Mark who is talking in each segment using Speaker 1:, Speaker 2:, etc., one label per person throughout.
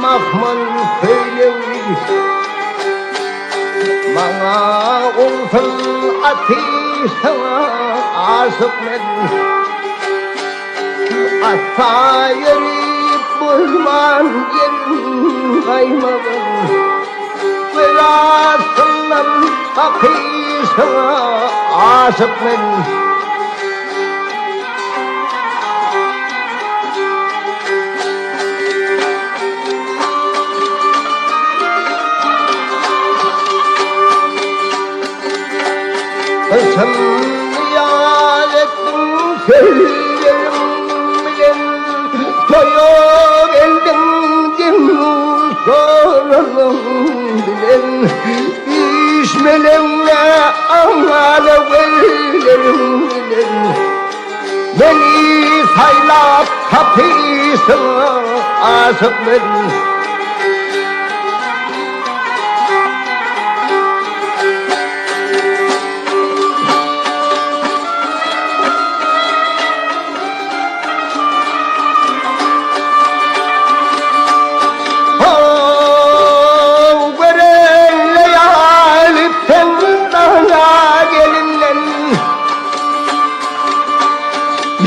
Speaker 1: mahman söylevi Bana olsun ateşine aşık men Asa yerip bulman yerin kaymadın Velasından ateşine aşık men Sen niyaz ettin söylerim bilen Toyup elden dinlu sorarım bilen İşmelenle ağla veririm bilen Beni saylap kapısına aşık ben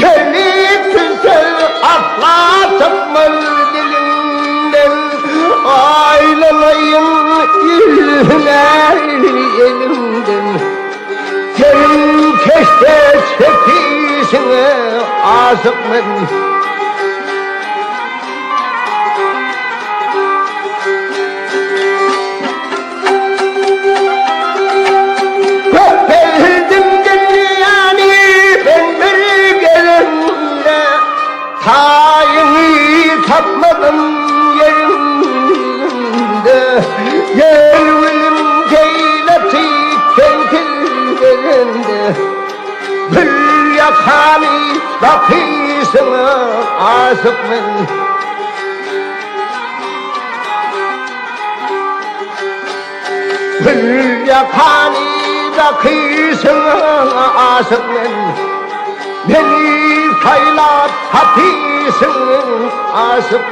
Speaker 1: Gelip güzel atlatımın dilinden Aylanayım yüzüne elimden Senin keşke çekişine aşık ben Tayini tapmadım yerinde Gönlüm geyleti kentillerinde Gül yakani bakışına aşık ben Gül yakani bakışına aşık ben Beni saylap hapisten aşık